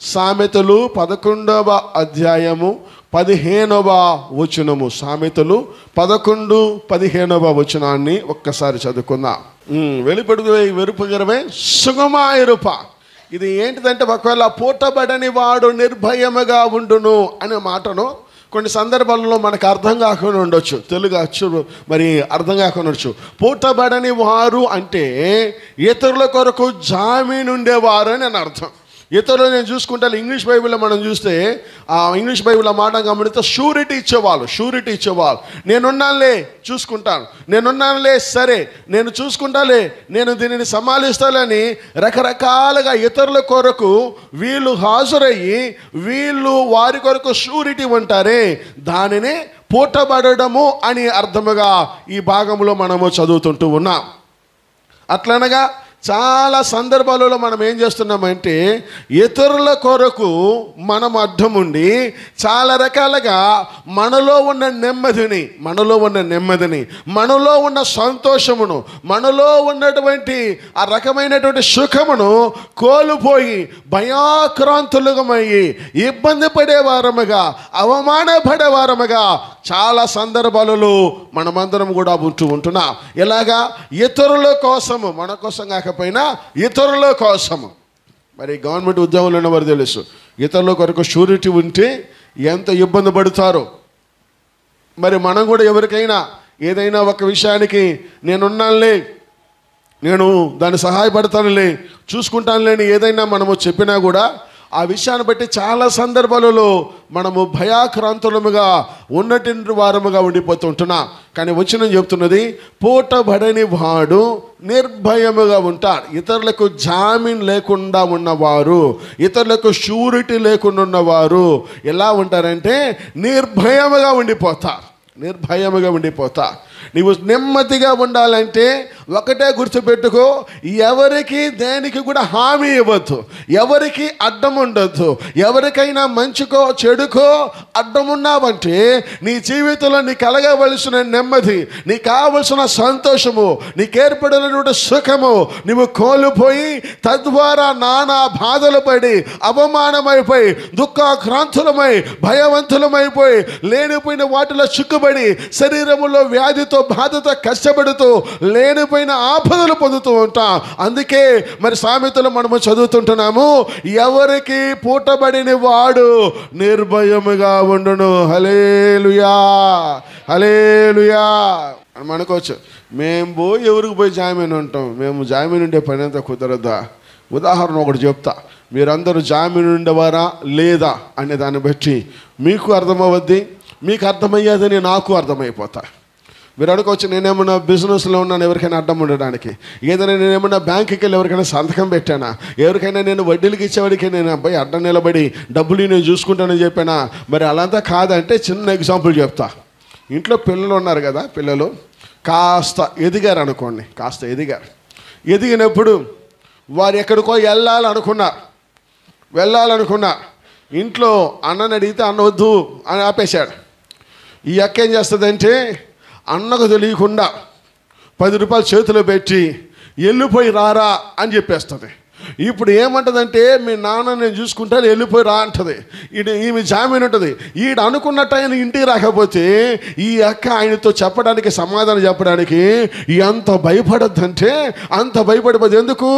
సామెతలు 11వ అధ్యాయము 15వ వచనము. సామెతలు 11-15వ వచనాన్ని ఒక్కసారి చదువుకుందాం. వెరుపుగరవే సుగమాయరుప. ఇది ఏంటిదంటే, ఒకవేళ పూటబడని వాడు నిర్భయముగా ఉండును అనే మాటను కొన్ని సందర్భాలలో మనకు అర్థం కాకుండా ఉండొచ్చు, తెలుగు అచ్చు మరి అర్థం కాకుండా ఉండొచ్చు. పూటబడని వారు అంటే ఇతరుల కొరకు జామీను ఉండేవారు అని అర్థం. ఇతరులు నేను చూసుకుంటాను. ఇంగ్లీష్ బైబిల్లో మనం చూస్తే ఆ ఇంగ్లీష్ బైబిల్లో మాట గమనిస్తే షూరిటీ ఇచ్చేవాళ్ళు. నేనున్నానులే, చూసుకుంటాను, నేనున్నానులే, సరే నేను చూసుకుంటాలే, నేను దీనిని సమాలిస్తానని రకరకాలుగా ఇతరుల కొరకు వీళ్ళు హాజరయ్యి వీళ్ళు వారి కొరకు షూరిటీ ఉంటారే, దానిని పూటబడము అని అర్థముగా ఈ భాగంలో మనము చదువుతుంటూ ఉన్నాం. అట్లనగా చాలా సందర్భాలలో మనం ఏం చేస్తున్నామంటే, ఇతరుల కొరకు మనం అడ్డం ఉండి చాలా రకాలుగా మనలో ఉన్న నెమ్మదిని, మనలో ఉన్న సంతోషమును, మనలో ఉన్నటువంటి ఆ రకమైనటువంటి సుఖమును కోల్పోయి భయాక్రాంతులుగమయ్యి ఇబ్బంది పడేవారముగా, అవమానపడేవారముగా చాలా సందర్భాలలో మనమందరం కూడా ఉంటున్నాం. ఇలాగా ఇతరుల కోసము, మన కోసం కాకపోయినా ఇతరుల కోసము. మరి గవర్నమెంట్ ఉద్యోగంలో ఉన్నవారు తెలుసు, ఇతరుల కొరకు షూరిటీ ఉంటే ఎంత ఇబ్బంది పడతారో. మరి మనం కూడా ఎవరికైనా ఏదైనా ఒక విషయానికి నేనున్నానులే, నేను దాన్ని సహాయపడతానులే, చూసుకుంటానులేని ఏదైనా మనము చెప్పినా కూడా ఆ విషయాన్ని బట్టి చాలా సందర్భాలలో మనము భయాక్రాంతులముగా ఉన్నటువంటి వారముగా ఉండిపోతుంటున్నాం. కానీ వచనం చెప్తున్నది, పూటబడని వాడు నిర్భయముగా ఉంటాడు. ఇతరులకు జామీన్ లేకుండా ఉన్నవారు, ఇతరులకు షూరిటీ లేకుండా ఉన్నవారు ఎలా ఉంటారంటే నిర్భయముగా ఉండిపోతారు. నీవు నెమ్మదిగా ఉండాలంటే ఒకటే గుర్తుపెట్టుకో, ఎవరికి దేనికి కూడా హామీ ఇవ్వద్దు, ఎవరికి అడ్డం ఉండద్దు. ఎవరికైనా మంచికో చెడుకో అడ్డం ఉన్నావంటే నీ జీవితంలో నీకు కలగవలసిన నెమ్మది, నీకు కావలసిన సంతోషము, నీకు ఏర్పడినటువంటి సుఖము నువ్వు కోల్పోయి తద్వారా నానా బాధలు పడి అవమానమైపోయి దుఃఖాక్రాంతులమై భయవంతులమైపోయి లేనిపోయిన వాటిలో చిక్కుబడి శరీరములో వ్యాధితో బాధతో కష్టపడుతూ లేనిపోయిన ఆపదలు పొందుతూ ఉంటాం. అందుకే మరి సామెతలు మనము చదువుతుంటున్నాము, ఎవరికి పూటబడిన వాడు నిర్భయముగా ఉండును. హల్లెలూయా. మనం అనుకోవచ్చు, మేము ఎవరికి పోయి జామీన్ ఉంటాం, మేము జామీన్ ఉండే పని అంతా కుదరదా. ఉదాహరణ ఒకటి చెప్తా, మీరందరూ జామీన్ ఉండేవారా లేదా అనే దాన్ని బట్టి మీకు అర్థమవుద్ది, మీకు అర్థమయ్యేదని నాకు అర్థమైపోతా. మీరు అనుకోవచ్చు, నేనేమన్నా బిజినెస్లో ఉన్నాను ఎవరికైనా అడ్డం ఉండడానికి, ఏదైనా నేనేమన్నా బ్యాంకుకి వెళ్ళి ఎవరికైనా సంతకం పెట్టానా, ఎవరికైనా నేను వడ్డీలకి ఇచ్చేవాడికి నేను అబ్బాయి అడ్డం నిలబడి డబ్బులు నేను చూసుకుంటానని చెప్పానా. మరి అలాంతా కాదంటే చిన్న ఎగ్జాంపుల్ చెప్తా. ఇంట్లో పిల్లలు ఉన్నారు కదా, పిల్లలు కాస్త ఎదిగారు అనుకోండి, ఎదిగినప్పుడు వారు ఎక్కడికో వెళ్ళాలనుకున్నారు. ఇంట్లో అన్నని అడిగితే అన్న వద్దు అని ఆపేశాడు. ఈ అక్క ఏం చేస్తుందంటే, అన్నకు తెలియకుండా 10 రూపాయలు చేతిలో పెట్టి వెళ్ళిపోయి రారా అని చెప్పేస్తుంది. ఇప్పుడు ఏమంటుందంటే, మీ నాన్న నేను చూసుకుంటాను వెళ్ళిపోయి రా అంటది. ఈమె జామీన్ ఉంటుంది. అనుకున్నట్టు ఆయన ఇంటికి రాకపోతే ఈ అక్క ఆయనతో చెప్పడానికి, సమాధానం చెప్పడానికి ఎంత భయపడద్దంటే అంత భయపడిపోద్ది. ఎందుకు?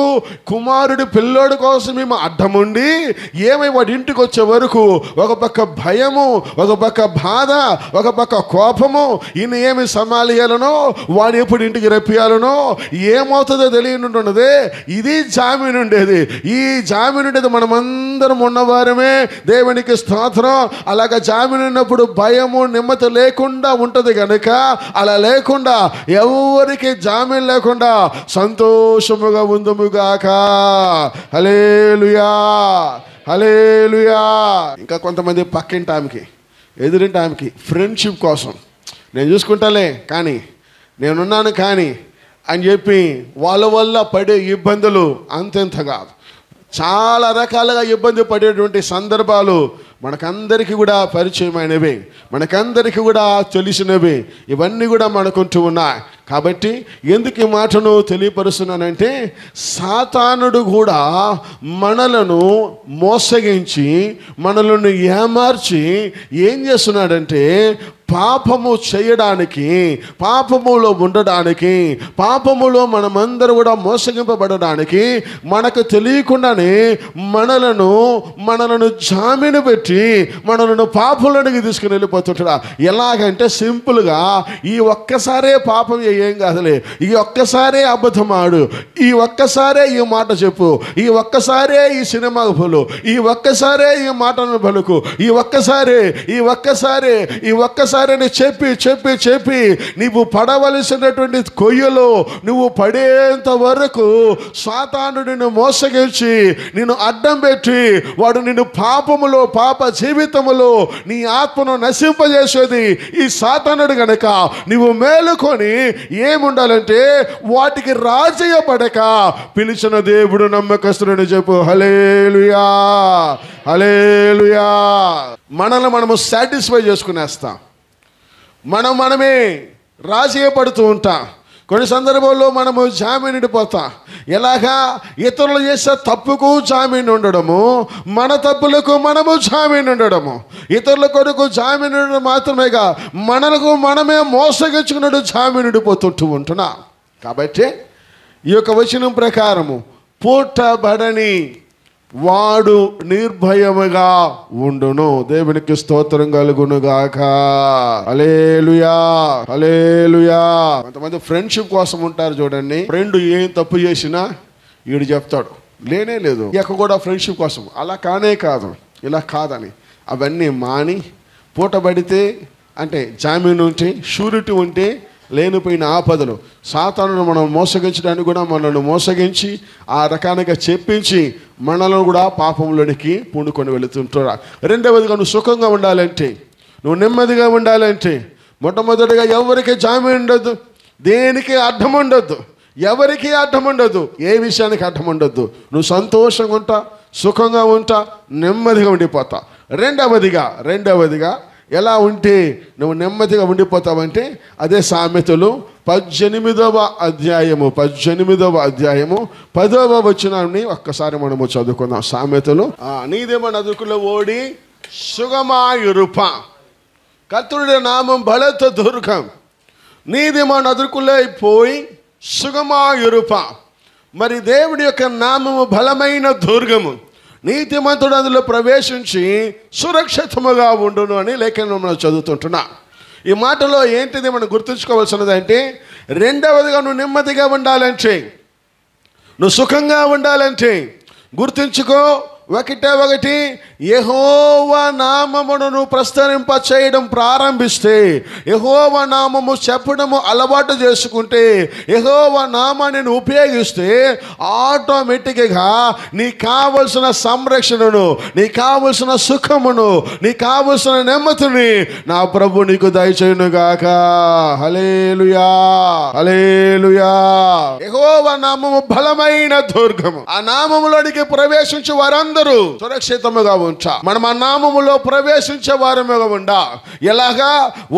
కుమారుడి పిల్లోడి కోసం మేము అడ్డముండి ఏమై వాడి ఇంటికి వచ్చే వరకు ఒక పక్క భయము, ఒక పక్క బాధ, ఒక పక్క కోపము, ఈయన ఏమి సమాలియాలనో వాడు ఎప్పుడు ఇంటికి రప్పియాలనో ఏమవుతుందో తెలియనుంటున్నదే. ఇది జామీన్ ఉండేది. ఈ జామీన్ ఉండేది మనమందరం ఉన్నవారమే. దేవునికి స్తోత్రం. అలాగా జామీన్ ఉన్నప్పుడు భయము నెమ్మది లేకుండా ఉంటుంది కనుక, అలా లేకుండా ఎవరికి జామీన్ లేకుండా సంతోషముగా ఉందుముగాక. హల్లెలూయా. ఇంకా కొంతమంది పక్కింటి ఆమెకి, ఎదురింటి ఆమెకి ఫ్రెండ్షిప్ కోసం నేను చూసుకుంటాలే కానీ, నేనున్నాను కానీ అని చెప్పి వాళ్ళ వల్ల పడే ఇబ్బందులు అంతెంత కాదు. చాలా రకాలుగా ఇబ్బంది పడేటువంటి సందర్భాలు మనకందరికీ కూడా పరిచయమైనవి, మనకందరికీ కూడా తెలిసినవి. ఇవన్నీ కూడా మనకుంటూ ఉన్నాయి. కాబట్టి ఎందుకు ఈ మాటను తెలియపరుస్తున్నానంటే, సాతానుడు కూడా మనలను మోసగించి మనలను ఏమార్చి ఏం చేస్తున్నాడంటే, పాపము చేయడానికి, పాపములో ఉండడానికి, పాపములో మనమందరూ కూడా మోసగింపబడడానికి మనకు తెలియకుండానే మనలను జామీను పెట్టి మనలను పాపంలోనికి తీసుకుని వెళ్ళిపోతుంటాడు. ఎలాగంటే సింపుల్గా, ఈ ఒక్కసారే పాపం ఏం కాదులే, ఈ ఒక్కసారే అబద్ధం ఆడు, ఈ ఒక్కసారే ఈ మాట చెప్పు, ఈ ఒక్కసారే ఈ సినిమా పలు, ఈ ఒక్కసారే ఈ మాటలను పలుకు, ఈ ఒక్కసారి చెప్పి చెప్పి చెప్పి నీవు పడవలసినటువంటి కొయ్యలో నువ్వు పడేంత వరకు సాతానుడు నిన్ను మోసగించి నిన్ను అడ్డం పెట్టి వాడు నిన్ను పాపములో, పాప జీవితములో నీ ఆత్మను నశింపజేసేది ఈ సాతానుడు గనక నువ్వు మేలుకొని ఏముండాలంటే వాటికి రాజయ్యపడక పిలిచిన దేవుడు నమ్మకస్తుడని చెప్పు. హల్లెలూయా, హల్లెలూయా. మనము సాటిస్ఫై చేసుకునేస్తాం, మనమే రాజీయపడుతూ ఉంటాం. కొన్ని సందర్భాల్లో మనము జామీనుడిపోతాం. ఎలాగా? ఇతరులు చేసే తప్పుకు జామీను ఉండడము, మన తప్పులకు మనము జామీను ఉండడము. ఇతరుల కొరకు జామీను ఉండడం మాత్రమేగా, మనకు మనమే మోసగించుకున్నట్టు జామీనుడిపోతుంటూ ఉంటున్నా. కాబట్టి ఈ యొక్క వచనం ప్రకారము పుట్టబడని వాడు నిర్భయముగా ఉండును. దేవునికి స్తోత్రం కలుగునుగాక. హల్లెలూయా, హల్లెలూయా. కొంతమంది ఫ్రెండ్షిప్ కోసం ఉంటారు చూడండి. ఫ్రెండ్ ఏం తప్పు చేసినా వీడు చెప్తాడు, లేనే లేదు ఇక కూడా ఫ్రెండ్షిప్ కోసం. అలా కానే కాదు, ఇలా కాదని అవన్నీ మాని, పూటబడితే అంటే జామీను ఉంటే, షూరిటీ ఉంటే, లేనిపోయిన ఆపదలు, సాతానును మనం మోసగించడానికి కూడా మనల్ని మోసగించి ఆ రకానిగా చెప్పించి మనల్ని కూడా పాపంలోనికి పూనుకొని వెళుతుంటారు. రెండవదిగా, నువ్వు సుఖంగా ఉండాలంటే, నువ్వు నెమ్మదిగా ఉండాలంటే, మొట్టమొదటిగా ఎవరికి జామీను ఉండొద్దు, దేనికి అడ్డం ఉండొద్దు, ఎవరికి అడ్డం ఉండొద్దు, ఏ విషయానికి అడ్డం ఉండొద్దు. నువ్వు సంతోషంగా ఉంటా, సుఖంగా ఉంటా, నెమ్మదిగా ఉండిపోతా. రెండవదిగా ఎలా ఉంటే నువ్వు నెమ్మదిగా ఉండిపోతావంటే, అదే సామెతలు 18వ అధ్యాయము 10వ వచనాన్ని ఒక్కసారి మనము చదువుకుందాం. సామెతలు. నీదేమో నదుకులో ఓడి సుగమాయురుప, కర్తృడి నామం బలత దుర్గం. నీదేమో నదుకులో పోయి సుగమాయురుప. మరి దేవుడి యొక్క నామము బలమైన దుర్గము, నీతిమంతుడు అందులో ప్రవేశించి సురక్షితముగా ఉండును అని లేఖనం మనం చదువుతుంటున్నా. ఈ మాటలో ఏంటిది మనం గుర్తుంచుకోవాల్సినది అంటే, రెండవదిగా నువ్వు నెమ్మదిగా ఉండాలంటే, నువ్వు సుఖంగా ఉండాలంటే గుర్తుంచుకో, ఒకటి యెహోవా నామమును నువ్వు ప్రస్తరింప చేయడం ప్రారంభిస్తే, యెహోవా నామము చెప్పడము అలవాటు చేసుకుంటే, యెహోవా నామాన్ని నువ్వు ఉపయోగిస్తే ఆటోమేటిక్గా నీకు కావలసిన సంరక్షణను, నీకు కావలసిన సుఖమును, నీకు కావలసిన నెమ్మదిని నా ప్రభు నీకు దయచేయునుగాక. హల్లెలూయా, హల్లెలూయా. యెహోవా నామము బలమైన దుర్గము. ఆ నామములోనికి ప్రవేశించే వారందరూ సురక్షితముగా ఉంటా. మనం ఆ నామములో ప్రవేశించే వారముగా ఉండా. ఎలాగా?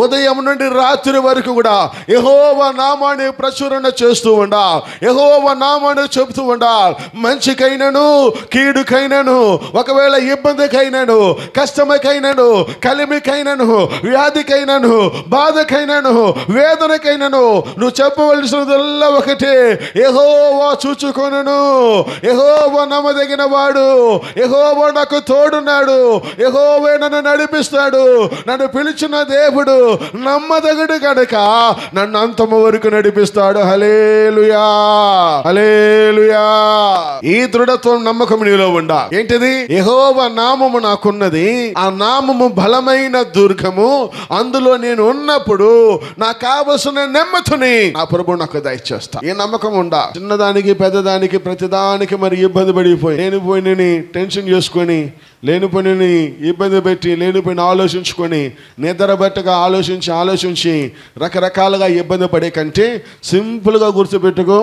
ఉదయం నుండి రాత్రి వరకు కూడా యెహోవా నామాన్ని ప్రచురణ చేస్తూ ఉండా, యెహోవా నామాన్ని చెబుతూ ఉండా. మంచికైనను కీడుకైనను, ఒకవేళ ఇబ్బందికైనను, కష్టమకైనను, కలిమికైనను, వ్యాధికైనను, బాధకైనను, వేదనకైనను నువ్వు చెప్పవలసినదల్లా ఒకటే, యెహోవా చూచుకొనును, యెహోవా నమ్మదగిన వాడు, యెహోవా నాకు తోడున్నాడు, యెహోవా నన్ను నడిపిస్తాడు, నన్ను పిలిచిన దేవుడు నమ్మదగుడు కనుక నన్ను అంతము వరకు నడిపిస్తాడు. హల్లెలూయా, హల్లెలూయా. ఈ దృఢత్వం, నమ్మకం నీలో ఉండా. ఏంటిది? యెహోవా నామము నాకున్నది, ఆ నామము బలమైన దుర్గము, అందులో నేను ఉన్నప్పుడు నాకు కావలసిన నెమ్మదిని నా ప్రభు నాకు దయచేస్తా. ఈ నమ్మకం ఉండా. చిన్నదానికి పెద్దదానికి ప్రతిదానికి మరి ఇబ్బంది పడిపోయి నేను టెన్షన్ చేసుకొని, లేనిపోయిన ఇబ్బంది పెట్టి, లేనిపోయిన ఆలోచించుకొని, నిద్రబట్టగా ఆలోచించి రకరకాలుగా ఇబ్బంది పడే కంటే సింపుల్గా గుర్తుపెట్టుకో,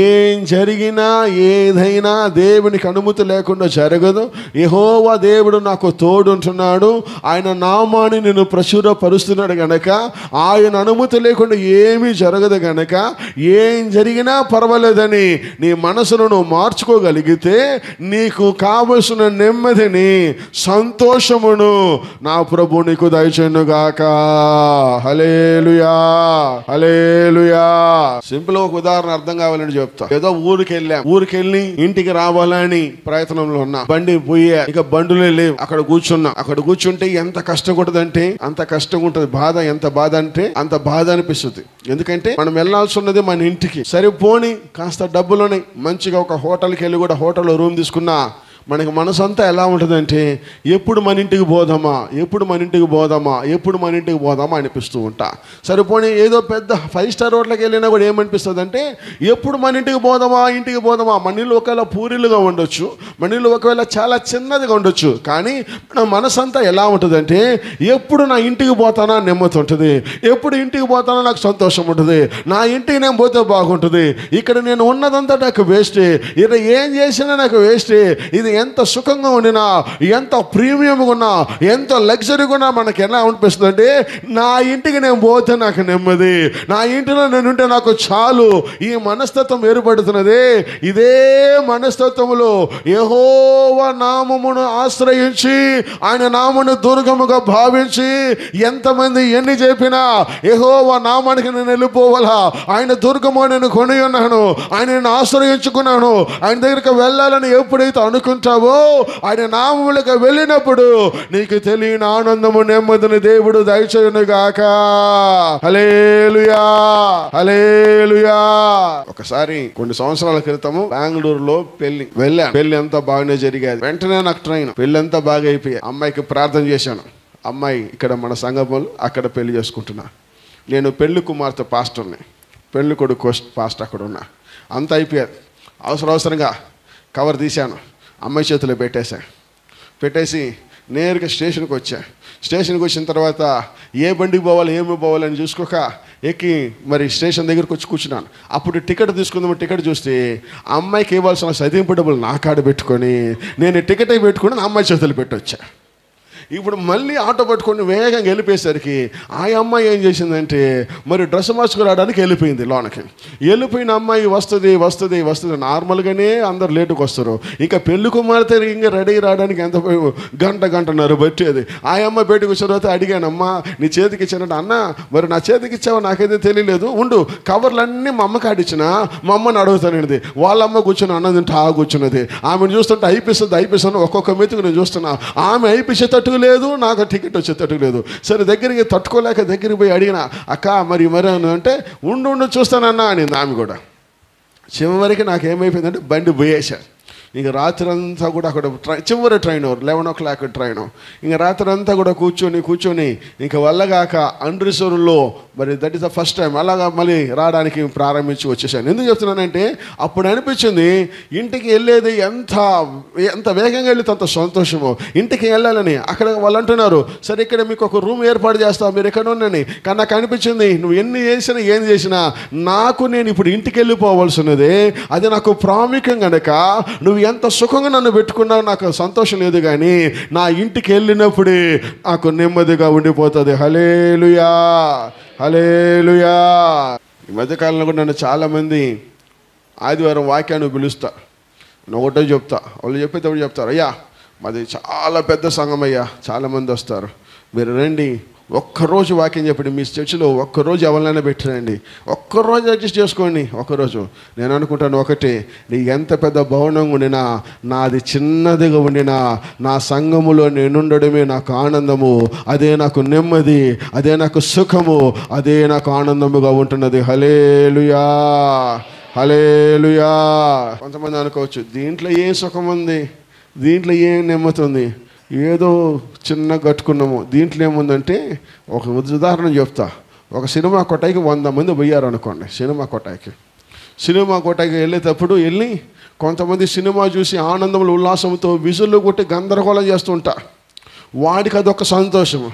ఏం జరిగినా ఏదైనా దేవునికి అనుమతి లేకుండా జరగదు. యెహోవా దేవుడు నాకు తోడుంటున్నాడు, ఆయన నామాన్ని నేను ప్రచురపరుస్తున్నాడు గనక, ఆయన అనుమతి లేకుండా ఏమీ జరగదు గనక ఏం జరిగినా పర్వాలేదని నీ మనసును నువ్వు మార్చుకోగలిగితే నీకు కావలసిన నెమ్మదిని, సంతోషమును నా ప్రభు నీకు దయచేయునుగాక. హల్లెలూయా, హల్లెలూయా. సింపుల్ ఒక ఉదాహరణ అర్థం కావాలని చెప్తా. ఏదో ఊరికెళ్ళి ఇంటికి రావాలని ప్రయత్నంలో ఉన్నా, బండి పోయే, ఇక బండులే లేవు, అక్కడ కూర్చుంటే ఎంత కష్టం ఉంటుందంటే అంత కష్టం ఉంటుంది. బాధ ఎంత బాధ అంటే అంత బాధ అనిపిస్తుంది. ఎందుకంటే మనం వెళ్ళాల్సి ఉన్నది మన ఇంటికి. సరిపోని కాస్త డబ్బులని మంచిగా ఒక హోటల్కి వెళ్ళి కూడా హోటల్లో రూమ్ తీసుకున్నా మనకి మనసు అంతా ఎలా ఉంటుందంటే ఎప్పుడు మన ఇంటికి పోదామా అనిపిస్తూ ఉంటా. సరిపోని ఏదో పెద్ద 5 స్టార్ హోటల్కి వెళ్ళినా కూడా ఏమనిపిస్తుంది అంటే ఎప్పుడు మన ఇంటికి పోదామా. మన ఇల్లు ఒకవేళ పూరిలుగా ఉండొచ్చు, మన ఇల్లు ఒకవేళ చాలా చిన్నదిగా ఉండొచ్చు, కానీ మన మనసు అంతా ఎలా ఉంటుందంటే ఎప్పుడు నా ఇంటికి పోతానా నెమ్మది ఉంటుంది, ఎప్పుడు ఇంటికి పోతానా నాకు సంతోషం ఉంటుంది, నా ఇంటికి నేను పోతే బాగుంటుంది, ఇక్కడ నేను ఉన్నదంతా నాకు వేస్టే, ఇక్కడ ఏం చేసినా నాకు వేస్టే, ఇది ఎంత సుఖంగా ఉండినా, ఎంత ప్రీమియంగా ఉన్నా, ఎంత లగ్జరీగా ఉన్నా మనకి ఎలా అనిపిస్తుంది అంటే నా ఇంటికి నేను పోతే నాకు నెమ్మది, నా ఇంటిలో నేను ఉంటే నాకు చాలు. ఈ మనస్తత్వం ఏర్పడుతున్నదే. ఇదే మనస్తత్వములో యెహోవా నామమును ఆశ్రయించి, ఆయన నామమును దుర్గముగా భావించి ఎంతమంది ఎన్ని చెప్పినా యెహోవా నామానికి నేను వెళ్ళిపోవాలా, ఆయన దుర్గము నేను కొని ఉన్నాను, ఆయన నేను ఆశ్రయించుకున్నాను, ఆయన దగ్గరికి వెళ్ళాలని ఎప్పుడైతే అనుకుంటావో ఆయన నామములకు వెళ్ళినప్పుడు నీకు తెలియని ఆనందము, నెమ్మదిని దేవుడు దయచేయునుగాక. హల్లెలూయా, హల్లెలూయా. ఒకసారి కొన్ని సంవత్సరాల క్రితము బెంగళూరులో పెళ్లి అంతా బాగానే జరిగేది. వెంటనే నాకు ట్రైన్, పెళ్లి అంతా బాగా అయిపోయాయి. అమ్మాయికి ప్రార్థన చేశాను. అమ్మాయి ఇక్కడ మన సంఘములు, అక్కడ పెళ్లి చేసుకుంటున్నా. నేను పెళ్లి కుమార్తె పాస్టర్ని, పెళ్లి కొడుకు పాస్టర్ అక్కడ ఉన్నా. అంతా అయిపోయాది. అవసరంగా కవర్ తీశాను, అమ్మాయి చేతిలో పెట్టేసి నేరుగా స్టేషన్కి వచ్చిన తర్వాత ఏ బండికి పోవాలి ఏమి పోవాలని చూసుకోక ఎక్కి మరి స్టేషన్ దగ్గరికి వచ్చి కూర్చున్నాను. అప్పుడు టికెట్ తీసుకుందాము. టికెట్ చూస్తే అమ్మాయికి ఇవ్వాల్సిన సదింపు డబ్బులు నా కాడ పెట్టుకొని నేను టికెట్ పెట్టుకుని అమ్మాయి చేతులు పెట్టొచ్చా. ఇప్పుడు మళ్ళీ ఆటో పట్టుకొని వేగంగా వెళ్ళిపోయేసరికి ఆ అమ్మాయి ఏం చేసిందంటే మరి డ్రెస్ మార్చుకురావడానికి వెళ్ళిపోయింది లోనకి. వెళ్ళిపోయిన అమ్మాయి వస్తుంది. నార్మల్గానే అందరు లేటుకు వస్తారు. ఇంకా పెళ్లి కుమార్తె ఇంకా రెడీ రావడానికి ఎంత గంటన్నర పట్టేది. ఆ అమ్మాయి బయటకు వచ్చిన తర్వాత అడిగానమ్మా నీ చేతికి ఇచ్చానంటే, అన్న మరి నా చేతికి ఇచ్చావో నాకైతే తెలియలేదు, ఉండు కవర్లన్నీ మా అమ్మకి ఆడిచ్చిన, మా అమ్మని అడుగుతానండి. వాళ్ళ అమ్మ కూర్చొని అన్నది కూర్చున్నది. ఆమెను చూస్తుంటే అయిపిస్తుంది. ఒక్కొక్క మెతుకు నేను చూస్తున్నా. ఆమె అయిపించేటట్టు లేదు, నాకు టికెట్ వచ్చేటట్టు లేదు. సరే దగ్గరికి తట్టుకోలేక దగ్గరికి పోయి అడిగిన, అక్క మరి అంటే ఉండు చూస్తానన్నా అని. ఆమె కూడా చివరికి నాకేమైపోయిందంటే బండి పోయేశారు. ఇంక రాత్రి అంతా కూడా అక్కడ చివరి ట్రైన్ 11 o'clock ట్రైను. ఇంకా రాత్రి అంతా కూడా కూర్చొని ఇంకా వల్లగాక అమృత్సర్లో మరి that is the first time అలాగా మళ్ళీ రావడానికి ప్రారంభించి వచ్చేసాను. ఎందుకు చెప్తున్నానంటే అప్పుడు అనిపించింది ఇంటికి వెళ్ళేది ఎంత వేగంగా వెళ్తే అంత సంతోషము. ఇంటికి వెళ్ళాలని అక్కడ వాళ్ళు అంటున్నారు, సరే ఇక్కడ మీకు ఒక రూమ్ ఏర్పాటు చేస్తావు, మీరు ఎక్కడ ఉన్నాని. కానీ నాకు అనిపించింది నువ్వు ఎన్ని చేసినా ఏం చేసినా నేను ఇప్పుడు ఇంటికి వెళ్ళిపోవాల్సినదే. అది నాకు ప్రాముఖ్యం కనుక నువ్వు ఎంత సుఖంగా నన్ను పెట్టుకున్నావు నాకు సంతోషం లేదు, కానీ నా ఇంటికి వెళ్ళినప్పుడే నాకు నెమ్మదిగా ఉండిపోతుంది. హల్లెలూయా, హల్లెలూయా. ఈ మధ్యకాలంలో కూడా నన్ను చాలామంది ఆదివారం వాక్యాన్ని పిలుస్తా. నేను ఒకటే చెప్తా, వాళ్ళు చెప్పేటప్పుడు చెప్తారు, అయ్యా మాది చాలా పెద్ద సంఘం అయ్యా, చాలామంది వస్తారు, మీరు రండి ఒక్కరోజు వాక్యం చెప్పండి, మీ చర్చిలో ఒక్కరోజు ఎవరినైనా పెట్టిరండి, ఒక్కరోజు అడ్జస్ట్ చేసుకోండి. ఒక్కరోజు నేను అనుకుంటాను ఒకటే, నీ ఎంత పెద్ద భవనం ఉండినా నాది చిన్నదిగా ఉండినా నా సంఘములో నేనుండడమే నాకు ఆనందము, అదే నాకు నెమ్మది, అదే నాకు సుఖము, అదే నాకు ఆనందముగా ఉంటున్నది. హల్లెలూయా, హల్లెలూయా. కొంతమంది అనుకోవచ్చు దీంట్లో ఏం సుఖం ఉంది, దీంట్లో ఏం నెమ్మది ఉంది, ఏదో చిన్న కట్టుకున్నాము, దీంట్లో ఏముందంటే ఒక ఉదాహరణ చెప్తా. ఒక సినిమా కొట్టాయికి 100 మంది పోయారు అనుకోండి. సినిమా కొట్టాయికి వెళ్ళేటప్పుడు కొంతమంది సినిమా చూసి ఆనందంలో ఉల్లాసంతో విజులు కొట్టి గందరగోళం చేస్తుంటారు. వాడికి అదొక సంతోషము.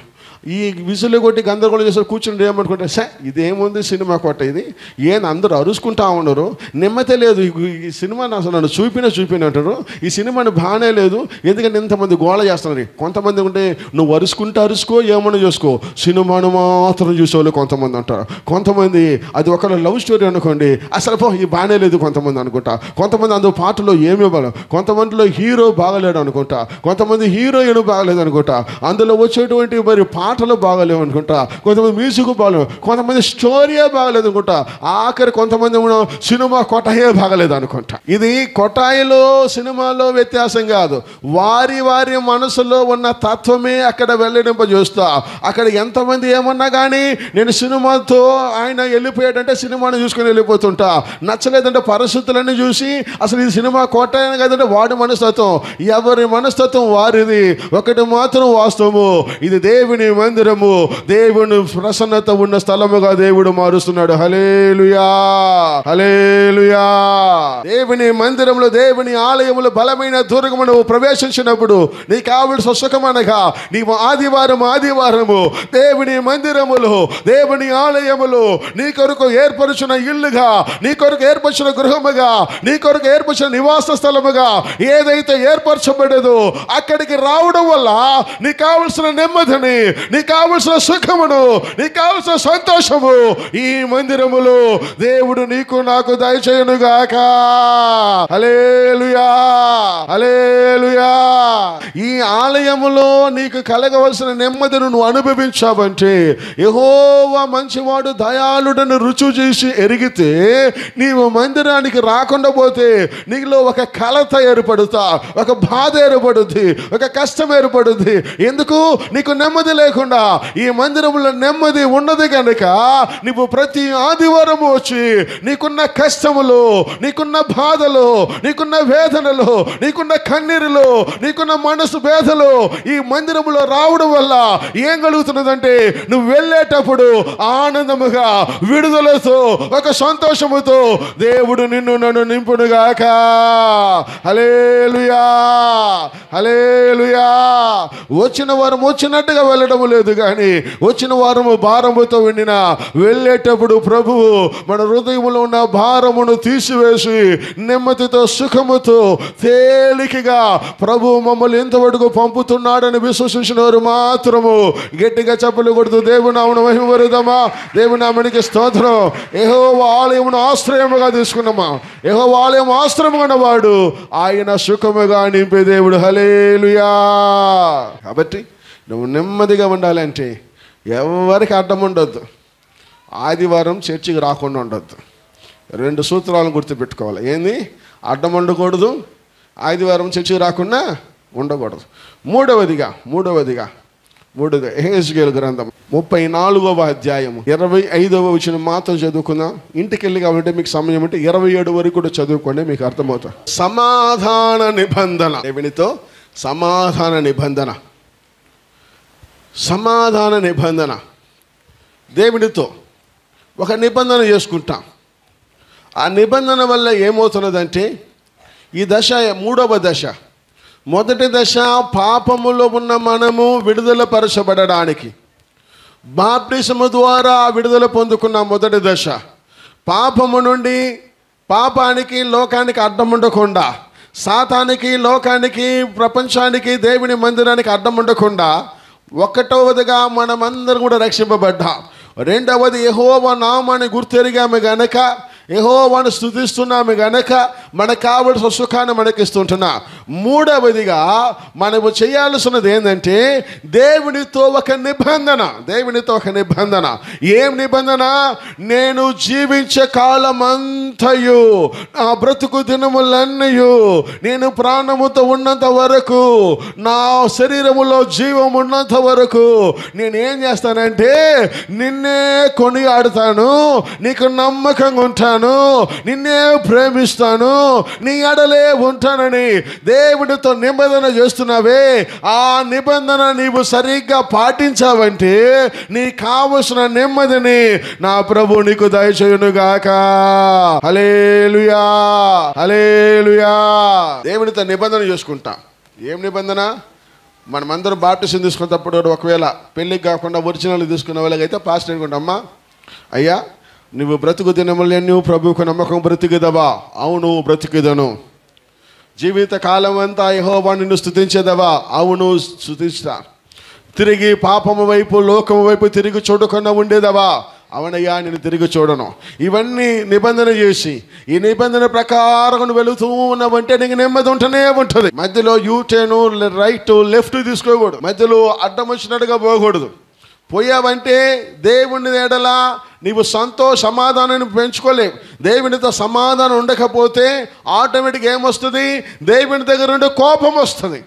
ఈ విసులు కొట్టి గందరగోళం చేస్తారు, కూర్చుని ఏమనుకుంటే ఇదేముంది సినిమా కొట్ట, ఇది ఏంది అందరూ అరుచుకుంటా ఉన్నారు, నెమ్మతే లేదు, ఈ సినిమాని అసలు నన్ను చూపినట్టు, ఈ సినిమాని బాగానే లేదు, ఎందుకంటే ఇంతమంది గోళ చేస్తున్నారు. కొంతమంది ఉంటే నువ్వు అరుచుకో ఏమన్నా చూసుకో, సినిమాను మాత్రం చూసేవాళ్ళు కొంతమంది అంటారు. కొంతమంది అది ఒక లవ్ స్టోరీ అనుకోండి, అసలు ఈ బాగానే లేదు కొంతమంది అనుకుంటా. కొంతమంది అందులో పాటలో ఏమీ బాగా, కొంతమందిలో హీరో బాగలేడు అనుకుంటా, కొంతమంది హీరోయిన్ బాగలేదు అనుకుంటా, అందులో వచ్చేటువంటి మరి పాటలు బాగలేవు అనుకుంటా, కొంతమంది మ్యూజిక్ బాగలేవు, కొంతమంది స్టోరీయే బాగలేదు అనుకుంటా, ఆఖరి కొంతమంది సినిమా కొటాయే బాగలేదు అనుకుంటా. ఇది కొటాయిలో సినిమాలో వ్యత్యాసం కాదు, వారి వారి మనసులో ఉన్న తత్వమే అక్కడ వెల్లడింపజేస్తా. అక్కడ ఎంతమంది ఏమన్నా కానీ నేను సినిమాతో ఆయన వెళ్ళిపోయాడంటే సినిమాని చూసుకొని వెళ్ళిపోతుంటా, నచ్చలేదంటే పరిస్థితులన్నీ చూసి అసలు ఇది సినిమా కొట్టాయని కదంటే వాడి మనస్తత్వం, ఎవరి మనస్తత్వం వారిది. ఒకటి మాత్రం వాస్తవము, ఇది దేవుని మందిరము, దేవుని ప్రసన్నత ఉన్న స్థలముగా దేవుడు మారుస్తున్నాడు. హల్లెలూయా, హల్లెలూయా. దేవుని మందిరంలో, దేవుని ఆలయములో బలమైన దుర్గము నువ్వు ప్రవేశించినప్పుడు నీకు కావలసిన సుఖమనగా నీవు ఆదివారము దేవుని మందిరములో, దేవుని ఆలయములో నీ కొరకు ఏర్పరిచిన ఇల్లుగా, నీ కొరకు ఏర్పరిచిన గృహముగా, నీ కొరకు ఏర్పరిచిన నివాస స్థలముగా ఏదైతే ఏర్పరచబడదో అక్కడికి రావడం వల్ల నీకు కావలసిన నెమ్మదిని, నీకు కావలసిన సుఖమును, నీకు కావలసిన సంతోషము ఈ మందిరములో దేవుడు నీకు నాకు దయచేయునుగాక. హల్లెలూయా, హల్లెలూయా. ఈ ఆలయములో నీకు కలగవలసిన నెమ్మదిని నువ్వు అనుభవించావంటే, యెహోవా మంచివాడు దయాళుడని రుచి చేసి ఎరిగితే నీవు మందిరానికి రాకుండా పోతే నీలో ఒక కలత ఏర్పడుతా, ఒక బాధ ఏర్పడుద్ది, ఒక కష్టం ఏర్పడుద్ది. ఎందుకు? నీకు నెమ్మది లేకుండా. ఈ మందిరంలో నెమ్మది ఉన్నది కనుక నీవు ప్రతి ఆదివారం వచ్చి నీకున్న కష్టములు, నీకున్న బాధలు, నీకున్న వేదనలు, నీకున్న కన్నీరులు, నీకున్న మనసు వేదలు ఈ మందిరంలో రావడం వల్ల ఏం కలుగుతున్నదంటే నువ్వు వెళ్ళేటప్పుడు ఆనందముగా, విడుదలతో, ఒక సంతోషముతో దేవుడు నిన్ను నన్ను నింపునుగాక. హల్లెలూయా, హల్లెలూయా. వచ్చిన వారం వచ్చినట్టుగా వెళ్ళడం లేదు కానీ వచ్చిన వారము భారముతో వెళ్ళిన వెళ్ళేటప్పుడు ప్రభువు మన హృదయంలో ఉన్న భారమును తీసివేసి నెమ్మదితో, సుఖముతో, తేలికగా ప్రభు మమ్మల్ని ఎంతవరకు పంపుతున్నాడని విశ్వసించిన వారు మాత్రము గట్టిగా చప్పలు కొడుతూ దేవుని నామమున మహిమ పరుద్దామా. దేవుని నామానికి స్తోత్రం. యెహోవా ఆలయమును ఆశ్రయముగా తీసుకున్నామా. యెహోవా ఆలయం ఆశ్రయముగా వాడు ఆయన సుఖముగా నింపే దేవుడు. హల్లెలూయా. కాబట్టి నువ్వు నెమ్మదిగా ఉండాలంటే ఎవరికి అడ్డం ఉండొద్దు. ఆదివారం చర్చికి రాకుండా ఉండొద్దు. 2 సూత్రాలను గుర్తుపెట్టుకోవాలి. ఏంది? అడ్డం ఉండకూడదు, ఆదివారం చర్చికి రాకుండా ఉండకూడదు. మూడవదిగా యెహెజ్కేలు గ్రంథం 34వ అధ్యాయము 25వ వచనం మాత్రం చదువుకుందాం. ఇంటికి వెళ్ళి కాబట్టి మీకు సమయం ఉంటే 27 వరకు కూడా చదువుకోండి, మీకు అర్థమవుతుంది. సమాధాన నిబంధన, దేవునితో సమాధాన నిబంధన, సమాధాన నిబంధన. దేవునితో ఒక నిబంధన చేసుకుంటాం. ఆ నిబంధన వల్ల ఏమవుతున్నదంటే ఈ దశ, 3వ దశ. మొదటి దశ పాపములో ఉన్న మనము విడుదల పరచబడడానికి బాప్టిసము ద్వారా విడుదల పొందుకున్న మొదటి దశ. పాపము నుండి, పాపానికి, లోకానికి అడ్డం ఉండకుండా, సాతానికి, లోకానికి, ప్రపంచానికి, దేవుని మందిరానికి అడ్డం ఉండకుండా 1వదిగా మనమందరం కూడా రక్షింపబడ్డాం. 2వది యెహోవా నామాన్ని గుర్తెరిగాము గనక, యెహోవాను స్తుతిస్తున్నాము గనక మనకు కావలసిన సుఖాన్ని మనకిస్తుంటున్నా. 3వదిగా మనము చేయాల్సినది ఏంటంటే దేవునితో ఒక నిబంధన. దేవునితో ఒక నిబంధన. ఏం నిబంధన? నేను జీవించే కాలమంతయు, నా బ్రతుకు దినములన్నయు, నేను ప్రాణముతో ఉన్నంత వరకు, నా శరీరములో జీవం ఉన్నంత వరకు నేనేం చేస్తానంటే నిన్నే కొనియాడుతాను, నీకు నమ్మకంగా ఉంటాను, ఉంటాను, నిన్నే ప్రేమిస్తాను, నీ ఎడలే ఉంటానని దేవుడితో నిబంధన చేస్తున్నావే. ఆ నిబంధన నీవు సరిగ్గా పాటించావంటే నీకు కావలసిన నెమ్మదిని నా ప్రభు నీకు దయచేయునుగాక. హల్లెలూయా, హల్లెలూయా. దేవునితో నిబంధన చేసుకుంటా. ఏం నిబంధన? మనమందరం బాప్టిజం తీసుకున్నప్పుడు ఒకవేళ పెళ్ళికి కాకుండా ఒరిజినల్ తీసుకున్న వాళ్ళకైతే పాస్టర్ అనుకుంటా, అమ్మా అయ్యా నువ్వు బ్రతుకు దినములన్నీ ప్రభువుకు నమ్మకం బ్రతికిదవా? అవును బ్రతికిదను. జీవిత కాలం అంతా యెహోవా నిన్ను స్తుతించేదవా? అవును స్తుతిస్తా. తిరిగి పాపము వైపు లోకము వైపు తిరిగి చూడకుండా ఉండేదవా? అవునయ్యా నేను తిరిగి చూడను. ఇవన్నీ నిబంధన చేసి ఈ నిబంధన ప్రకారం నువ్వు వెళుతూ ఉన్నావంటే నీకు నెమ్మది ఉంటూనే ఉంటుంది. మధ్యలో యూటర్న్ రైట్ లెఫ్ట్ తీసుకోకూడదు, మధ్యలో అడ్డం వచ్చినట్టుగా పోకూడదు. పోయావంటే దేవుని ఎడల నీవు సమాధానాన్ని పెంచుకోలేవు. దేవునితో సమాధానం ఉండకపోతే ఆటోమేటిక్గా ఏమొస్తుంది? దేవుని దగ్గర నుండి కోపం వస్తుంది.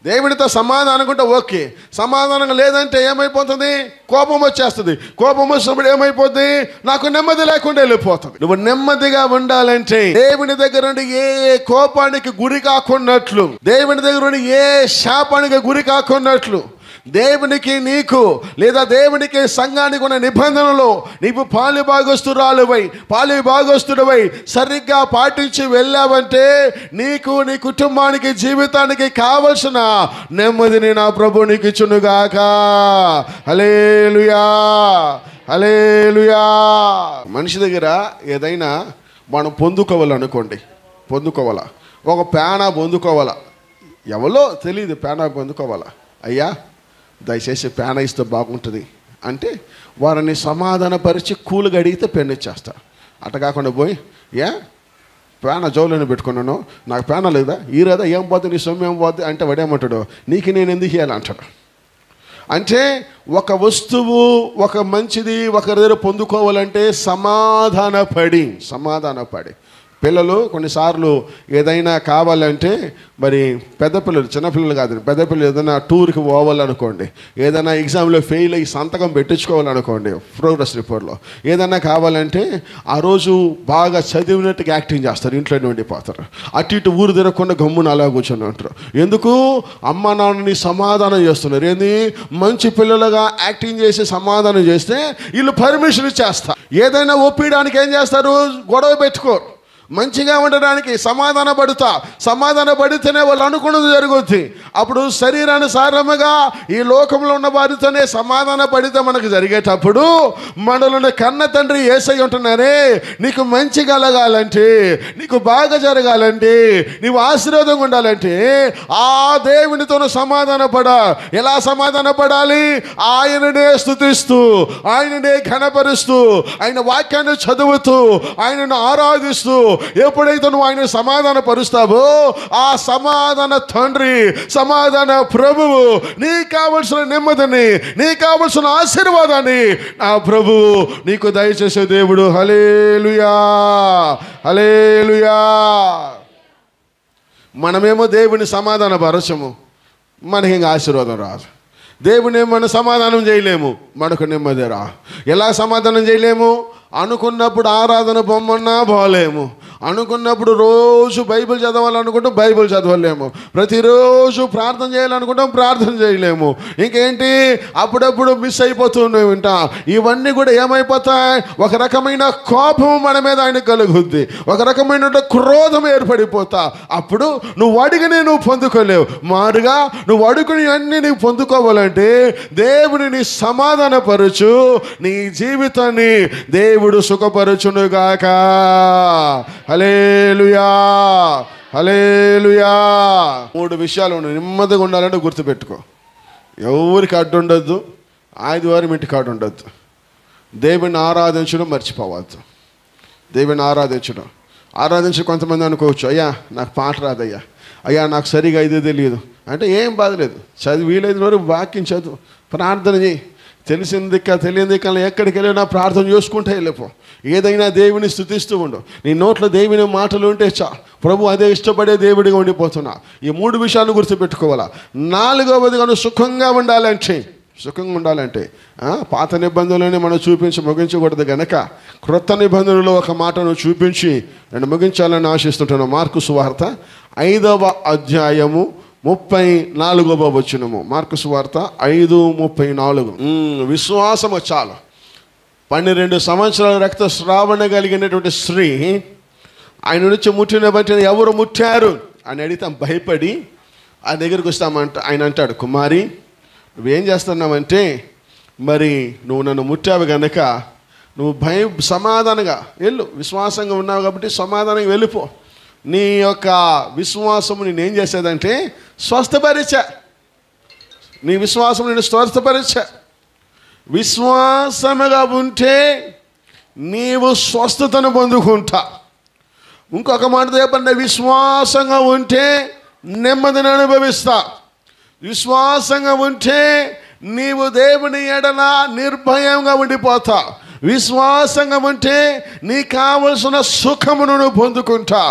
దేవునితో సమాధానం ఉంటే ఓకే, సమాధానం లేదంటే ఏమైపోతుంది? కోపం వచ్చేస్తుంది. కోపం వచ్చినప్పుడు ఏమైపోతుంది? నాకు నెమ్మది లేకుండా వెళ్ళిపోతుంది. నువ్వు నెమ్మదిగా ఉండాలంటే దేవుని దగ్గర నుండి ఏ కోపానికి గురి కాకున్నట్లు, దేవుని దగ్గర నుండి ఏ శాపానికి గురి కాకున్నట్లు, దేవునికి నీకు లేదా దేవునికి సంఘానికి ఉన్న నిబంధనలు నీవు పాలిభాగస్తుడివై సరిగ్గా పాటించి వెళ్ళావంటే నీకు నీ కుటుంబానికి జీవితానికి కావలసిన నెమ్మదిని నా ప్రభు నీకు ఇచ్చునుగాక. హల్లెలూయా, హల్లెలూయా. మనిషి దగ్గర ఏదైనా మనం పొందుకోవాలనుకోండి, పొందుకోవాలా, ఒక పేనా పొందుకోవాలా, ఎవరో తెలియదు పేనా పొందుకోవాలా, అయ్యా దయచేసి పేన ఇస్తే బాగుంటుంది అంటే వారిని సమాధానపరిచి కూలుగా అడిగితే పెన్ ఇచ్చేస్తారు. అట్ట కాకుండా పోయి పేన జోలను పెట్టుకున్నాను, నాకు పేన లేదా, ఈరేదా ఏం పోతుంది, నీ సొమ్ము ఏం పోతుంది అంటే వాడేమంటాడు, నీకు నేను ఎందుకు ఇవ్వాలి అంటాడు. అంటే ఒక వస్తువు ఒక మంచిది ఒకరి దగ్గర పొందుకోవాలంటే సమాధానపడి పిల్లలు కొన్నిసార్లు ఏదైనా కావాలంటే మరి పెద్ద పిల్లలు, చిన్నపిల్లలు కాదు, పెద్ద పిల్లలు ఏదైనా టూర్కి పోవాలనుకోండి, ఏదైనా ఎగ్జామ్లో ఫెయిల్ అయ్యి సంతకం పెట్టించుకోవాలనుకోండి, ప్రోగ్రెస్ రిపోర్ట్లో ఏదైనా కావాలంటే ఆ రోజు బాగా చదివినట్టుగా యాక్టింగ్ చేస్తారు, ఇంట్లోనే ఉండిపోతారు, అటు ఇటు ఊరు తిరగకుండా గమ్మున అలా కూర్చొని ఉంటారు. ఎందుకు? అమ్మ నాన్నని సమాధానం చేస్తున్నారు. ఏంది? మంచి పిల్లలుగా యాక్టింగ్ చేసి సమాధానం చేస్తే వీళ్ళు పర్మిషన్ ఇచ్చేస్తారు. ఏదైనా ఒప్పించడానికి ఏం చేస్తారు? గొడవ పెట్టుకోరు. మంచిగా ఉండడానికి సమాధాన పడితేనే వాళ్ళు అనుకున్నది జరుగుద్ది. అప్పుడు శరీరానుసారముగా ఈ లోకంలో ఉన్న వారితోనే సమాధాన పడితే మనకు జరిగేటప్పుడు మనల్ని కన్న తండ్రి యేసయ్య ఉంటున్నారే, నీకు మంచి కలగాలంటే, నీకు బాగా జరగాలంటే, నీవు ఆశీర్వాదంగా ఉండాలంటే ఆ దేవునితోనూ ఎలా సమాధాన పడాలి? ఆయననే స్తుతిస్తూ, ఆయననే ఘనపరుస్తూ, ఆయన వాక్యాన్ని చదువుతూ, ఆయనను ఆరాధిస్తూ ఎప్పుడైతే నువ్వు ఆయన సమాధాన పరుస్తావో ఆ సమాధాన తండ్రి, సమాధాన ప్రభువు నీకు కావలసిన నెమ్మదిని, నీకు కావలసిన ఆశీర్వాదాన్ని నా ప్రభువు నీకు దయచేసే దేవుడు. హల్లెలూయా, హల్లెలూయా. మనమేమో దేవుని సమాధాన పరచము, మనకి ఇంకా ఆశీర్వాదం రాదు. దేవుని మనం సమాధానం చేయలేము, మనకు నెమ్మది రా. ఎలా సమాధానం చేయలేము? అనుకున్నప్పుడు ఆరాధన బొమ్మన్నా పోలేము, అనుకున్నప్పుడు రోజు బైబిల్ చదవాలనుకుంటాం, బైబిల్ చదవలేము, ప్రతిరోజు ప్రార్థన చేయాలనుకుంటాం, ప్రార్థన చేయలేము. ఇంకేంటి? అప్పుడప్పుడు మిస్ అయిపోతున్నాం. ఇవన్నీ కూడా ఏమైపోతాయి? ఒక రకమైన కోపం మన మీద ఆయన కలుగుద్ది, ఒక రకమైన క్రోధం ఏర్పడిపోతా. అప్పుడు నువ్వు అడిగిని నువ్వు పొందుకోలేవు. మారుగా నువ్వు అడుగుని అన్నీ నీవు పొందుకోవాలంటే దేవుని నీ సమాధానపరచు, నీ జీవితాన్ని దేవుడు సుఖపరచునుగాక. హల్లెలూయా, హల్లెలూయా. 3 విషయాలు నెమ్మదిగా ఉండాలంటే గుర్తుపెట్టుకో. ఎవరికి అడ్డు ఉండొద్దు, ఆదివారం ఇంటికి అడ్డు ఉండొద్దు, దేవుని ఆరాధించడం మర్చిపోవద్దు. దేవుని ఆరాధించడం కొంతమంది అనుకోవచ్చు, అయ్యా నాకు పాట రాదయ్యా, అయ్యా నాకు సరిగా ఇదే తెలియదు అంటే ఏం బాధలేదు. చదివి వీలైన వరకు వాక్యం చదువు, ప్రార్థన చేయి. తెలిసింది తెలియని కన్నా ఎక్కడికి వెళ్ళినా ప్రార్థన చేసుకుంటే వెళ్ళిపో. ఏదైనా దేవుని స్తుతిస్తూ ఉండు. నీ నోట్లో దేవుని మాటలు ఉంటే ప్రభు అదే ఇష్టపడే దేవుడిగా ఉండిపోతున్నా. ఈ 3 విషయాలను గుర్తుపెట్టుకోవాలా. 4వదిగా నువ్వు సుఖంగా ఉండాలంటే సుఖంగా ఉండాలంటే పాత నిబంధనలోనే మనం చూపించి ముగించకూడదు గనక క్రొత్త నిబంధనలో ఒక మాటను చూపించి నేను ముగించాలని ఆశిస్తుంటాను. మార్కు సువార్త 5వ అధ్యాయము 34వ వచనము. మార్కు సువార్త 5:34. విశ్వాసము చాలు. 12 సంవత్సరాల రక్తస్రావణ కలిగినటువంటి స్త్రీ ఆయన నుంచి ముట్టిన బట్టి ఎవరు ముట్టారు అని అడిగితే భయపడి ఆ దగ్గరికి వస్తామంట. ఆయన అంటాడు, కుమారి నువ్వేం చేస్తున్నావంటే మరి నువ్వు నన్ను ముట్టావు కనుక నువ్వు సమాధానంగా వెళ్ళు, విశ్వాసంగా ఉన్నావు కాబట్టి సమాధానంగా వెళ్ళిపో. నీ యొక్క విశ్వాసము నేనేం చేసేదంటే స్వస్థపరిచా. నీ విశ్వాసం నేను స్వస్థపరిచా. విశ్వాసముగా ఉంటే నీవు స్వస్థతను పొందుకుంటా. ఇంకొక మాట చెప్పండి, విశ్వాసంగా ఉంటే నెమ్మదిని అనుభవిస్తా. విశ్వాసంగా ఉంటే నీవు దేవుని ఎడల నిర్భయంగా ఉండిపోతా. విశ్వాసంగా ఉంటే నీకు కావలసిన సుఖమును నువ్వు పొందుకుంటా.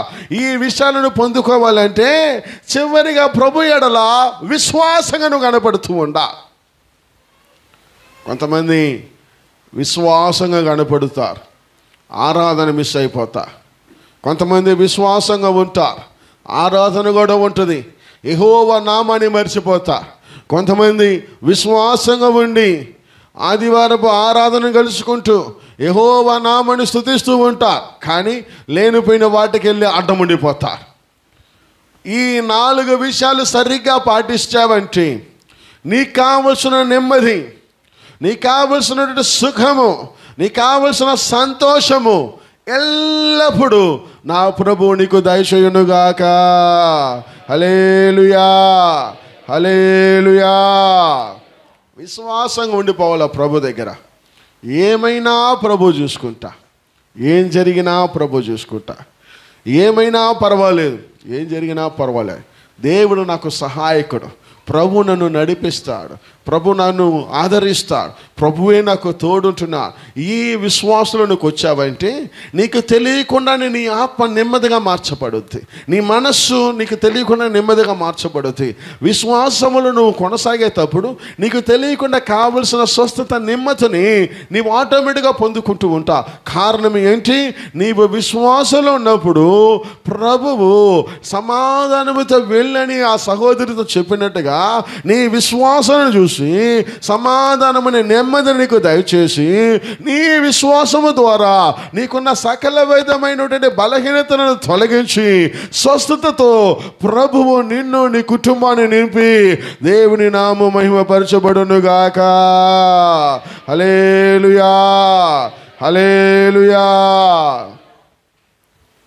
ఈ విషయాలను పొందుకోవాలంటే చివరిగా ప్రభు ఎడల విశ్వాసంగా నువ్వు కనపడుతూ ఉండా. కొంతమంది విశ్వాసంగా కనపడుతారు, ఆరాధన మిస్ అయిపోతా. కొంతమంది విశ్వాసంగా ఉంటారు, ఆరాధన కూడా ఉంటుంది, యెహోవా నామాన్ని మర్చిపోతా. కొంతమంది విశ్వాసంగా ఉండి ఆదివారపు ఆరాధన కలుసుకుంటూ యెహోవా నామాన్ని స్తుతిస్తూ ఉంటారు, కానీ లేనిపోయిన వాటికి వెళ్ళి అడ్డం ఉండిపోతారు. ఈ 4 విషయాలు సరిగ్గా పాటిస్తావంటే నీకు కావలసిన నెమ్మది, నీకు కావలసినటువంటి సుఖము, నీకు కావలసిన సంతోషము ఎల్లప్పుడూ నా ప్రభువు నీకు దయచేయునుగాక. హల్లెలూయా, హల్లెలూయా. విశ్వాసంగా ఉండిపోవాలా ప్రభు దగ్గర. ఏమైనా ప్రభు చూసుకుంటా, ఏం జరిగినా ప్రభు చూసుకుంటా. ఏమైనా పర్వాలేదు, ఏం జరిగినా పర్వాలేదు. దేవుడు నాకు సహాయకుడు, ప్రభు నన్ను నడిపిస్తాడు, ప్రభు నన్ను ఆదరిస్తాడు, ప్రభువే నాకు తోడుంటున్నాడు. ఈ విశ్వాసంలోకి వచ్చావంటే నీకు తెలియకుండానే నీ ఆత్మ నెమ్మదిగా మార్చబడుద్ది, నీ మనస్సు నీకు తెలియకుండా నెమ్మదిగా మార్చబడుద్ది. విశ్వాసములు నువ్వు కొనసాగేటప్పుడు నీకు తెలియకుండా కావలసిన స్వస్థత, నెమ్మదిని నీవు ఆటోమేటిక్గా పొందుకుంటూ ఉంటా. కారణం ఏంటి? నీవు విశ్వాసంలో ఉన్నప్పుడు ప్రభువు సమాధానముతో వెళ్ళని ఆ సహోదరితో చెప్పినట్టుగా నీ విశ్వాసాన్ని చూసి సమాధానమనే నెమ్మదిని నీకు దయచేసి నీ విశ్వాసము ద్వారా నీకున్న సకల విధమైనటువంటి బలహీనతలను తొలగించి స్వస్థతతో ప్రభువు నిన్ను నీ కుటుంబాన్ని నింపి దేవుని నామము మహిమపరచబడునుగాక. హల్లెలూయా, హల్లెలూయా.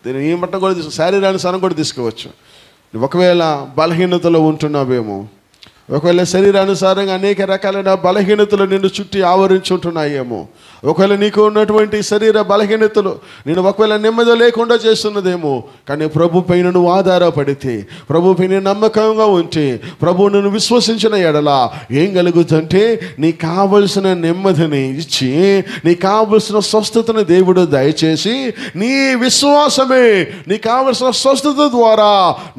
దీన్ని ఈ మట్టం కూడా శారీరానుసారం కూడా తీసుకోవచ్చు. ఒకవేళ బలహీనతలో ఉంటున్నావేమో, ఒకవేళ శరీరానుసారంగా అనేక రకాలైన బలహీనతలు నిన్ను చుట్టి ఆవరించి ఉంటున్నాయేమో, ఒకవేళ నీకు ఉన్నటువంటి శరీర బలహీనతలు నేను ఒకవేళ నెమ్మది లేకుండా చేస్తున్నదేమో, కానీ ప్రభు పైన నువ్వు ఆధారపడితే, ప్రభు పైన నమ్మకంగా ఉంటే, ప్రభు నువ్వు విశ్వసించిన ఎడల ఏం కలుగుతుందంటే నీకు కావలసిన నెమ్మదిని ఇచ్చి నీకు కావలసిన స్వస్థతను దేవుడు దయచేసి నీ విశ్వాసమే నీకు కావలసిన స్వస్థత ద్వారా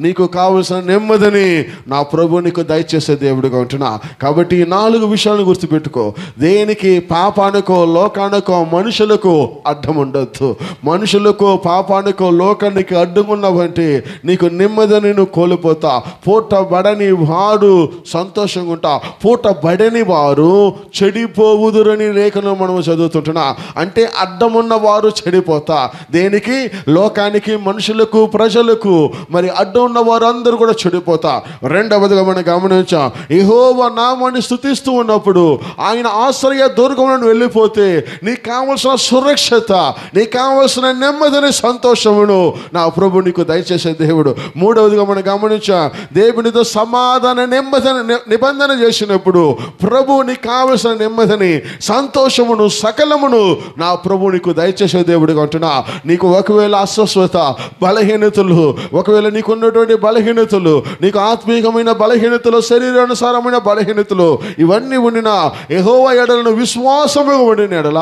నీకు కావలసిన నెమ్మదిని నా ప్రభు నీకు దయచేసే దేవుడిగా ఉంటున్నా. కాబట్టి ఈ 4 విషయాలను గుర్తుపెట్టుకో. దేనికి పాపానికో లోకానికో మనుషులకు అడ్డం ఉండొద్దు. మనుషులకు పాపానికో లోకానికి అడ్డుకున్నావంటే నీకు నెమ్మదిని నువ్వు కోల్పోతా. పూటబడని వాడు సంతోషంగా ఉంటా, పూటబడని వారు చెడిపోవుదురని లేఖను మనము చదువుతుంటున్నా. అంటే అడ్డమున్న వారు చెడిపోతా. దేనికి? లోకానికి, మనుషులకు, ప్రజలకు. మరి అడ్డం ఉన్న వారు అందరూ కూడా చెడిపోతా. రెండవదిగా మనం గమనించాం, యెహోవా నామాన్ని స్తుతిస్తూ ఉన్నప్పుడు ఆయన ఆశ్రయ దుర్గములను వెళ్ళిపోతే నీకు కావలసిన సురక్షత, నీకు కావలసిన నెమ్మదిని, సంతోషమును నా ప్రభు నీకు దయచేసే దేవుడు. మూడవదిగా మనం గమనించా, దేవునితో సమాధాన నెమ్మదిని నిబంధన చేసినప్పుడు ప్రభు నీకు కావలసిన నెమ్మదిని, సంతోషమును, సకలమును నా ప్రభు నీకు దయచేసే దేవుడిగా ఉంటున్నా. నీకు ఒకవేళ అస్వస్థత, బలహీనతలు, ఒకవేళ నీకు ఉన్నటువంటి బలహీనతలు, నీకు ఆత్మీయమైన బలహీనతలు, శరీరానుసారమైన బలహీనతలు ఇవన్నీ ఉండినా యెహోవా ఎడలను విశ్వాసము ఉండిన ఎడల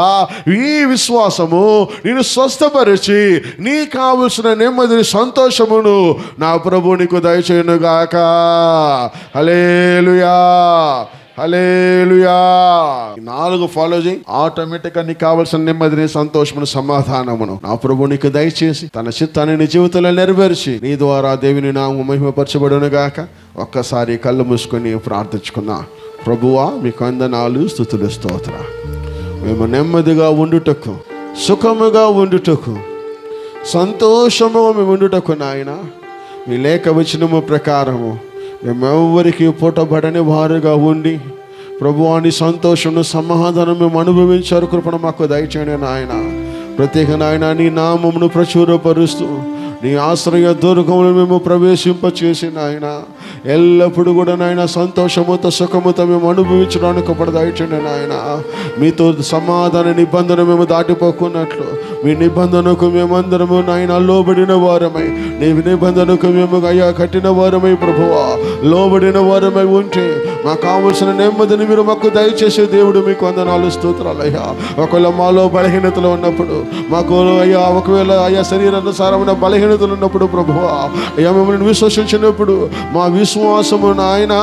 ఈ విశ్వాసము నేను స్వస్థపరిచి నీ కావలసిన నెమ్మదిని, సంతోషమును నా ప్రభు నీకు దయచేయునుగాక. హల్లెలూయా, హల్లెలూయా. 4 ఫాలో చేయి, ఆటోమేటిక్ గా నీకు కావాల్సిన నెమ్మదిని, సంతోషమును, సమాధానమును నా ప్రభు నీకు దయచేసి తన చిత్తాన్ని నీ జీవితంలో నెరవేర్చి నీ ద్వారా దేవుని నామము మహిమపరచబడును గాక. ఒక్కసారి కళ్ళు మూసుకొని ప్రార్థించుకుందాం. ప్రభువా మీకు వందనాలు, స్తుతులు, స్తోత్ర. మేము నెమ్మదిగా ఉండుటకు, సుఖముగా ఉండుటకు, సంతోషముగా మేము ఉండుటకు నాయన మీ లేఖ వచనము ప్రకారము మేమెవ్వరికి పుట్టబడని వారుగా ఉండి ప్రభువాని సంతోషము, సమాధానం మేము అనుభవించారు. కృపను మాకు దయచేయండి నాయన. ప్రత్యేక నాయన నీ నామమును ప్రచురపరుస్తూ నీ ఆశ్రయ దుర్గమును మేము ప్రవేశింపచేసి నాయన ఎల్లప్పుడూ కూడా నాయన సంతోషముతో, సుఖముతో మేము అనుభవించడానికి దయచేయండి నాయన. మీతో సమాధాన నిబంధన మేము దాటిపోకున్నట్లు మీ నిబంధనకు మేమందరము నాయన లోబడిన వారమై, నీ నిబంధనకు మేము అయ్యా కట్టిన వారమై ప్రభువా లోబడిన వారమై ఉంటే మాకు కావలసిన నెమ్మదిని మీరు మాకు దయచేసే దేవుడు మీకు వందనాలు, స్తోత్రాలు అయ్యా. ఒకవేళ మాలో బలహీనతలు ఉన్నప్పుడు, మాకు అయ్యా ఒకవేళ అయ్యా శరీరానుసారమైన బలహీనతలు ఉన్నప్పుడు ప్రభువా అయ్యా మిమ్మల్ని విశ్వసించినప్పుడు మా విశ్వాసము నాయన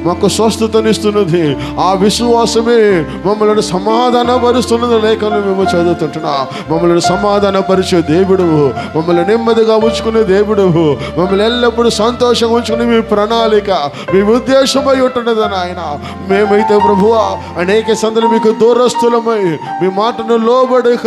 మాకు స్వస్థతనిస్తున్నది. ఆ విశ్వాసమే మమ్మల్ని సమాధానపరుస్తున్నది. లేఖను మేము చదువుతుంటున్నా. మమ్మల్ని సమాధానపరిచే దేవుడు, మమ్మల్ని నెమ్మదిగా ఉంచుకునే దేవుడు, మమ్మల్ని ఎల్లప్పుడూ సంతోషంగా ఉంచుకునే మీ ప్రణాళిక, మీ ఉద్దేశమై ఉంటున్నది నాయన. మేమైతే ప్రభువా అనేక సందులు మీకు దూరస్తులమై మీ మాటను లోబడక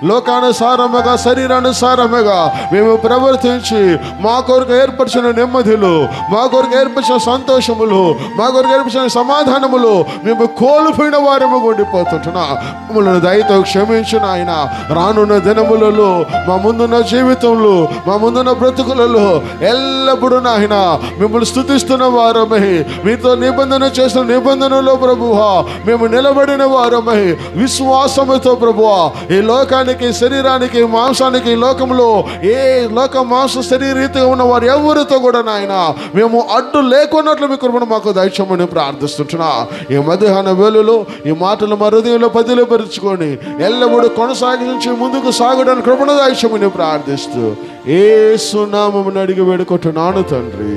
లోకానుసారముగా, శరీరానుసారముగా మేము ప్రవర్తించి మా కొరకు ఏర్పరిచిన నెమ్మదిలో, మా కొరకు ఏర్పరిచిన సంతోషములు, మా కొరకు ఏర్పరిచిన సమాధానములు మేము కోల్పోయిన వారము ఉండిపోతుంటున్నా. మమ్మల్ని దయతో క్షమించు నాయన. రానున్న దినములలో, మా ముందున్న జీవితంలో, మా ముందున్న బ్రతుకులలో ఎల్లప్పుడూ నాయన మిమ్మల్ని స్తుతిస్తున్న వారమై, మీతో నిబంధన చేసిన నిబంధనలో ప్రభువా మేము నిలబడిన వారమై విశ్వాసముతో ప్రభువా ఈ లోకానికి, శరీరానికి, మాంసానికి, ఈ లోకంలో ఏ లోక మాంస శరీరీతిగా ఉన్న వారు ఎవరితో కూడా నాయన మేము అడ్డు లేకున్నట్లు మీ కృపను మాకు దయచేయమని ప్రార్థిస్తుంటున్నా. ఈ మధ్యాహ్న వేళలో ఈ మాటలు మా హృదయంలో పదిలపరుచుకొని ఎల్లప్పుడూ కొనసాగించి ముందుకు సాగడానికి కృపను దయచేయమని ప్రార్థిస్తూ యేసు నామమున అడిగి వేడుకుంటున్నాను తండ్రి.